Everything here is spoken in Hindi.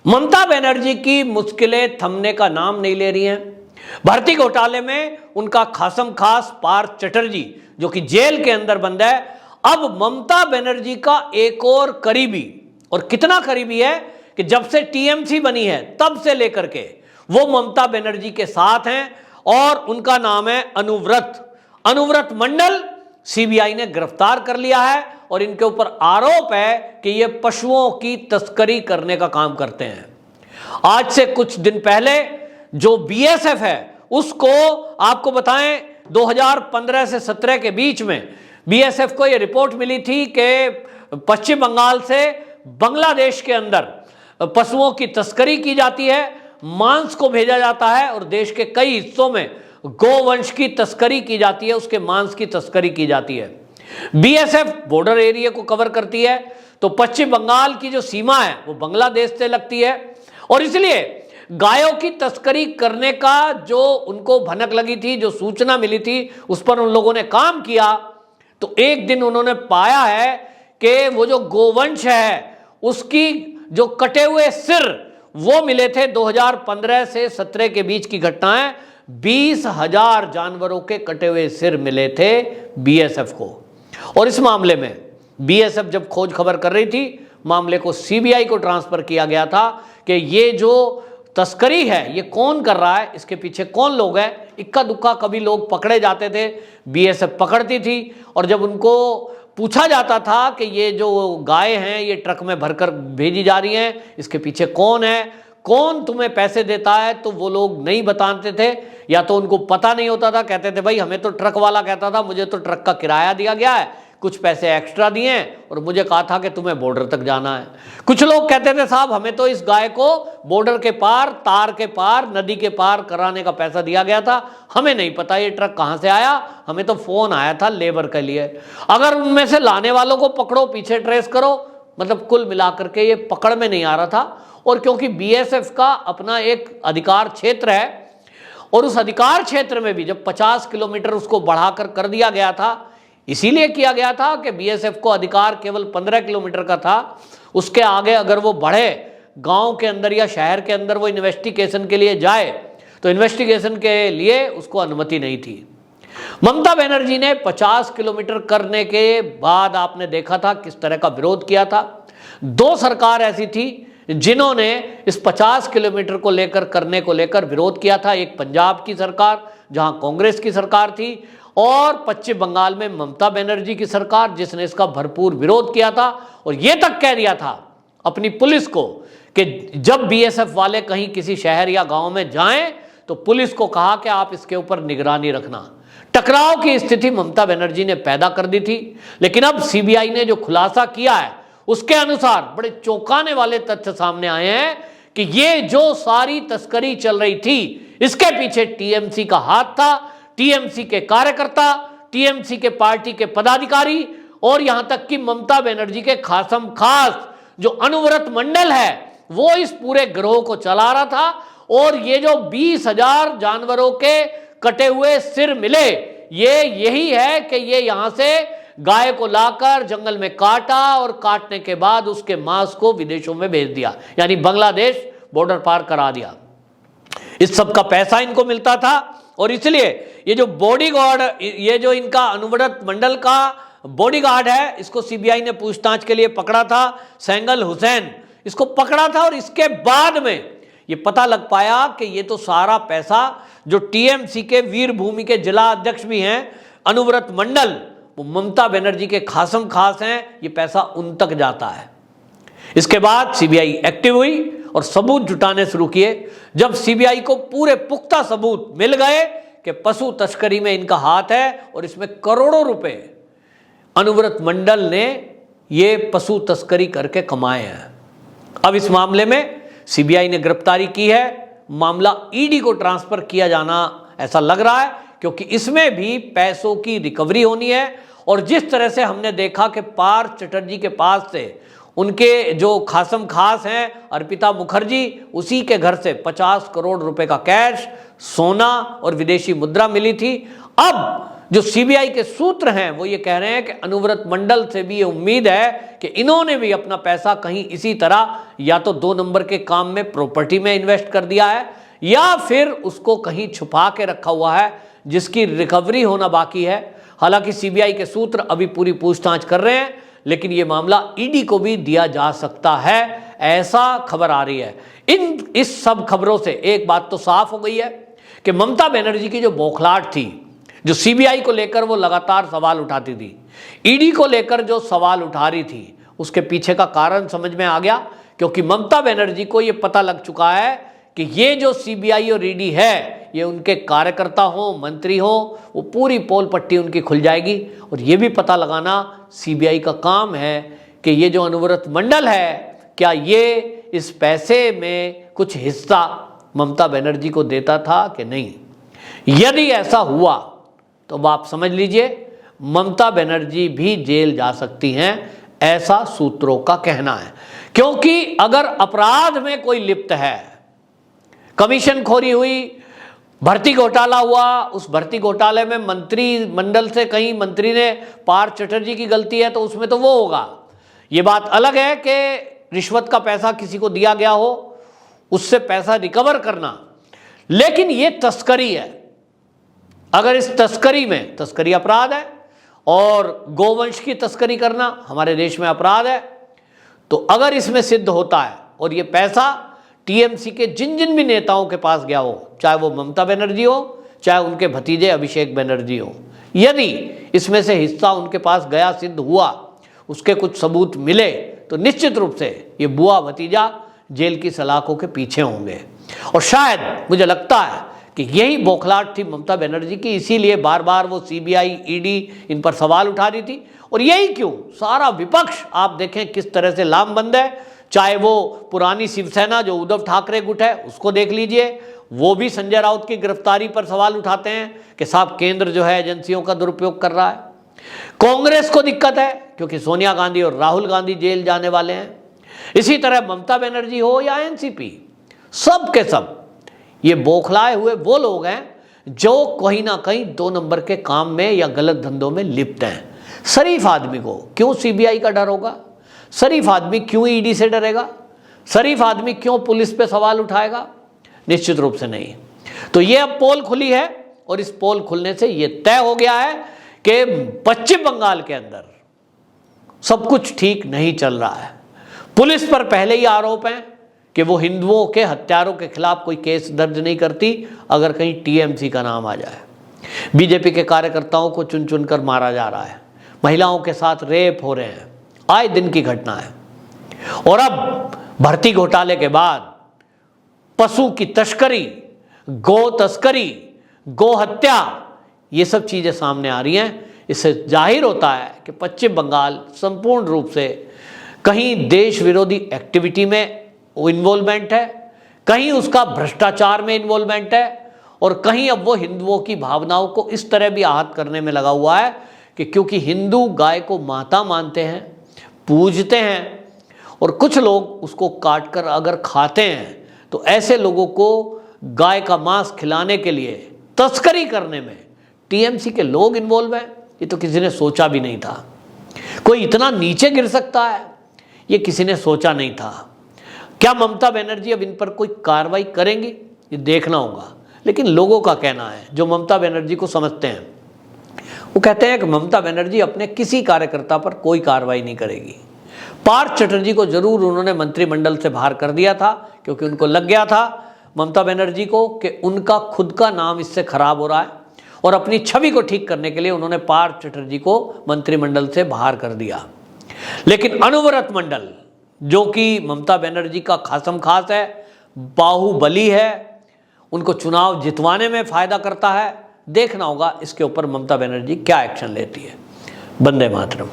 ममता बनर्जी की मुश्किलें थमने का नाम नहीं ले रही हैं। भर्ती घोटाले में उनका खासम खास पार्थ चटर्जी जो कि जेल के अंदर बंद है, अब ममता बनर्जी का एक और करीबी, और कितना करीबी है कि जब से टीएमसी बनी है तब से लेकर के वो ममता बनर्जी के साथ हैं, और उनका नाम है अनुव्रत मंडल। सीबीआई ने गिरफ्तार कर लिया है और इनके ऊपर आरोप है कि ये पशुओं की तस्करी करने का काम करते हैं। आज से कुछ दिन पहले जो बीएसएफ है उसको आपको बताएं 2015 से 17 के बीच में बीएसएफ को ये रिपोर्ट मिली थी कि पश्चिम बंगाल से बांग्लादेश के अंदर पशुओं की तस्करी की जाती है, मांस को भेजा जाता है और देश के कई हिस्सों में गोवंश की तस्करी की जाती है, उसके मांस की तस्करी की जाती है। बीएसएफ बॉर्डर एरिया को कवर करती है, तो पश्चिम बंगाल की जो सीमा है वो बांग्लादेश से लगती है, और इसलिए गायों की तस्करी करने का जो उनको भनक लगी थी, जो सूचना मिली थी, उस पर उन लोगों ने काम किया। तो एक दिन उन्होंने पाया है कि वो जो गोवंश है उसकी जो कटे हुए सिर वो मिले थे। 2015 से 17 के बीच की घटना है, 20,000 जानवरों के कटे हुए सिर मिले थे बीएसएफ को। और इस मामले में बीएसएफ जब खोज खबर कर रही थी, मामले को सीबीआई को ट्रांसफर किया गया था कि ये जो तस्करी है ये कौन कर रहा है, इसके पीछे कौन लोग हैं। इक्का दुक्का कभी लोग पकड़े जाते थे, बीएसएफ पकड़ती थी, और जब उनको पूछा जाता था कि ये जो गाय हैं ये ट्रक में भरकर भेजी जा रही हैं, इसके पीछे कौन है, कौन तुम्हें पैसे देता है, तो वो लोग नहीं बताते थे, या तो उनको पता नहीं होता था। कहते थे भाई हमें तो ट्रक वाला कहता था मुझे तो ट्रक का किराया दिया गया है, कुछ पैसे एक्स्ट्रा दिए और मुझे कहा था कि तुम्हें बॉर्डर तक जाना है। कुछ लोग कहते थे साहब हमें तो इस गाय को बॉर्डर के पार, तार के पार, नदी के पार कराने का पैसा दिया गया था, हमें नहीं पता ये ट्रक कहां से आया, हमें तो फोन आया था लेबर के लिए। अगर उनमें से लाने वालों को पकड़ो, पीछे ट्रेस करो, मतलब कुल मिलाकर के ये पकड़ में नहीं आ रहा था। और क्योंकि बीएसएफ का अपना एक अधिकार क्षेत्र है, और उस अधिकार क्षेत्र में भी जब 50 किलोमीटर उसको बढ़ाकर कर दिया गया था, इसीलिए किया गया था कि बीएसएफ को अधिकार केवल 15 किलोमीटर का था, उसके आगे अगर वो बढ़े गांव के अंदर या शहर के अंदर वो इन्वेस्टिगेशन के लिए जाए तो इन्वेस्टिगेशन के लिए उसको अनुमति नहीं थी। ममता बनर्जी ने 50 किलोमीटर करने के बाद आपने देखा था किस तरह का विरोध किया था। दो सरकार ऐसी थी जिन्होंने इस 50 किलोमीटर को लेकर करने को लेकर विरोध किया था। एक पंजाब की सरकार जहां कांग्रेस की सरकार थी, और पश्चिम बंगाल में ममता बनर्जी की सरकार जिसने इसका भरपूर विरोध किया था, और यह तक कह दिया था अपनी पुलिस को कि जब बीएसएफ वाले कहीं किसी शहर या गांव में जाएं तो पुलिस को कहा कि आप इसके ऊपर निगरानी रखना। टकराव की स्थिति ममता बनर्जी ने पैदा कर दी थी, लेकिन अब सीबीआई ने जो खुलासा किया है उसके अनुसार बड़े चौंकाने वाले तथ्य सामने आए हैं कि ये जो सारी तस्करी चल रही थी इसके पीछे टीएमसी का हाथ था, टीएमसी के कार्यकर्ता, टीएमसी के पार्टी के पदाधिकारी, और यहां तक कि ममता बनर्जी के खासम खास जो अनुव्रत मंडल है वो इस पूरे गिरोह को चला रहा था। और ये जो 20,000 जानवरों के कटे हुए सिर मिले, ये यही है कि ये यहां से गाय को लाकर जंगल में काटा और काटने के बाद उसके मांस को विदेशों में भेज दिया, यानी बांग्लादेश बॉर्डर पार करा दिया। इस सब का पैसा इनको मिलता था, और इसलिए ये जो बॉडीगार्ड, ये जो इनका अनुव्रत मंडल का बॉडीगार्ड है, इसको सीबीआई ने पूछताछ के लिए पकड़ा था। सेंगल हुसैन इसको पकड़ा था, और इसके बाद में ये पता लग पाया कि ये तो सारा पैसा जो टीएमसी के वीरभूमि के जिला अध्यक्ष भी हैं अनुव्रत मंडल, वो ममता बनर्जी के खासम खास हैं, ये पैसा उन तक जाता है। इसके बाद सीबीआई एक्टिव हुई और सबूत जुटाने शुरू किए। जब सीबीआई को पूरे पुख्ता सबूत मिल गए कि पशु तस्करी में इनका हाथ है और इसमें करोड़ों रुपए अनुव्रत मंडल ने ये पशु तस्करी करके कमाए हैं, अब इस मामले में सीबीआई ने गिरफ्तारी की है। मामला ईडी को ट्रांसफर किया जाना ऐसा लग रहा है, क्योंकि इसमें भी पैसों की रिकवरी होनी है। और जिस तरह से हमने देखा कि पार्थ चटर्जी के पास से उनके जो खासम खास हैं अर्पिता मुखर्जी, उसी के घर से 50 करोड़ रुपए का कैश, सोना और विदेशी मुद्रा मिली थी। अब जो सीबीआई के सूत्र हैं वो ये कह रहे हैं कि अनुव्रत मंडल से भी ये उम्मीद है कि इन्होंने भी अपना पैसा कहीं इसी तरह या तो 2 नंबर के काम में, प्रॉपर्टी में इन्वेस्ट कर दिया है, या फिर उसको कहीं छुपा के रखा हुआ है जिसकी रिकवरी होना बाकी है। हालांकि सीबीआई के सूत्र अभी पूरी पूछताछ कर रहे हैं, लेकिन ये मामला ईडी को भी दिया जा सकता है, ऐसा खबर आ रही है। इस सब खबरों से एक बात तो साफ हो गई है कि ममता बनर्जी की जो बौखलाहट थी, जो सीबीआई को लेकर वो लगातार सवाल उठाती थी, ईडी को लेकर जो सवाल उठा रही थी, उसके पीछे का कारण समझ में आ गया। क्योंकि ममता बनर्जी को ये पता लग चुका है कि ये जो सीबीआई और ईडी है, ये उनके कार्यकर्ता हो, मंत्री हो, वो पूरी पोल पट्टी उनकी खुल जाएगी। और ये भी पता लगाना सीबीआई का काम है कि ये जो अनुव्रत मंडल है, क्या ये इस पैसे में कुछ हिस्सा ममता बनर्जी को देता था कि नहीं। यदि ऐसा हुआ तो अब आप समझ लीजिए ममता बनर्जी भी जेल जा सकती हैं, ऐसा सूत्रों का कहना है। क्योंकि अगर अपराध में कोई लिप्त है, कमीशन खोरी हुई, भर्ती घोटाला हुआ, उस भर्ती घोटाले में मंत्रिमंडल से कहीं मंत्री ने, पार्थ चटर्जी की गलती है तो उसमें तो वो होगा। ये बात अलग है कि रिश्वत का पैसा किसी को दिया गया हो, उससे पैसा रिकवर करना, लेकिन ये तस्करी है। अगर इस तस्करी में, तस्करी अपराध है और गोवंश की तस्करी करना हमारे देश में अपराध है, तो अगर इसमें सिद्ध होता है और ये पैसा टीएमसी के जिन जिन भी नेताओं के पास गया हो, चाहे वो ममता बनर्जी हो, चाहे उनके भतीजे अभिषेक बनर्जी हो, यदि इसमें से हिस्सा उनके पास गया, सिद्ध हुआ, उसके कुछ सबूत मिले, तो निश्चित रूप से ये बुआ भतीजा जेल की सलाखों के पीछे होंगे। और शायद मुझे लगता है कि यही बौखलाहट थी ममता बनर्जी की, इसीलिए बार बार वो सीबीआई, ईडी इन पर सवाल उठा रही थी। और यही क्यों सारा विपक्ष आप देखें किस तरह से लामबंद है। चाहे वो पुरानी शिवसेना जो उद्धव ठाकरे गुट है, उसको देख लीजिए, वो भी संजय राउत की गिरफ्तारी पर सवाल उठाते हैं कि साहब केंद्र जो है एजेंसियों का दुरुपयोग कर रहा है। कांग्रेस को दिक्कत है क्योंकि सोनिया गांधी और राहुल गांधी जेल जाने वाले हैं। इसी तरह ममता बनर्जी हो या एनसीपी, सब के सब ये बौखलाए हुए वो लोग हैं जो कहीं ना कहीं 2 नंबर के काम में या गलत धंधों में लिप्त हैं। शरीफ आदमी को क्यों सीबीआई का डर होगा? शरीफ आदमी क्यों ईडी से डरेगा? शरीफ आदमी क्यों पुलिस पे सवाल उठाएगा? निश्चित रूप से नहीं। तो ये अब पोल खुली है और इस पोल खुलने से ये तय हो गया है कि पश्चिम बंगाल के अंदर सब कुछ ठीक नहीं चल रहा है। पुलिस पर पहले ही आरोप हैं कि वो हिंदुओं के हत्यारों के खिलाफ कोई केस दर्ज नहीं करती अगर कहीं टीएमसी का नाम आ जाए। बीजेपी के कार्यकर्ताओं को चुन चुन कर मारा जा रहा है, महिलाओं के साथ रेप हो रहे हैं, आए दिन की घटना है। और अब भर्ती घोटाले के बाद पशु की तस्करी, गौ तस्करी, गौ हत्या, ये सब चीजें सामने आ रही हैं। इससे जाहिर होता है कि पश्चिम बंगाल संपूर्ण रूप से कहीं देश विरोधी एक्टिविटी में इन्वॉल्वमेंट है, कहीं उसका भ्रष्टाचार में इन्वॉल्वमेंट है, और कहीं अब वो हिंदुओं की भावनाओं को इस तरह भी आहत करने में लगा हुआ है कि क्योंकि हिंदू गाय को माता मानते हैं, पूजते हैं, और कुछ लोग उसको काट कर अगर खाते हैं तो ऐसे लोगों को गाय का मांस खिलाने के लिए तस्करी करने में टीएमसी के लोग इन्वॉल्व हैं। ये तो किसी ने सोचा भी नहीं था। कोई इतना नीचे गिर सकता है, ये किसी ने सोचा नहीं था। क्या ममता बनर्जी अब इन पर कोई कार्रवाई करेंगी, ये देखना होगा। लेकिन लोगों का कहना है, जो ममता बनर्जी को समझते हैं, वो कहते हैं कि ममता बनर्जी अपने किसी कार्यकर्ता पर कोई कार्रवाई नहीं करेगी। पार्थ चटर्जी को जरूर उन्होंने मंत्रिमंडल से बाहर कर दिया था क्योंकि उनको लग गया था ममता बनर्जी को कि उनका खुद का नाम इससे खराब हो रहा है, और अपनी छवि को ठीक करने के लिए उन्होंने पार्थ चटर्जी को मंत्रिमंडल से बाहर कर दिया। लेकिन अनुव्रत मंडल जो कि ममता बनर्जी का खासम खास है, बाहुबली है, उनको चुनाव जितवाने में फायदा करता है। देखना होगा इसके ऊपर ममता बनर्जी क्या एक्शन लेती है। वंदे मातरम।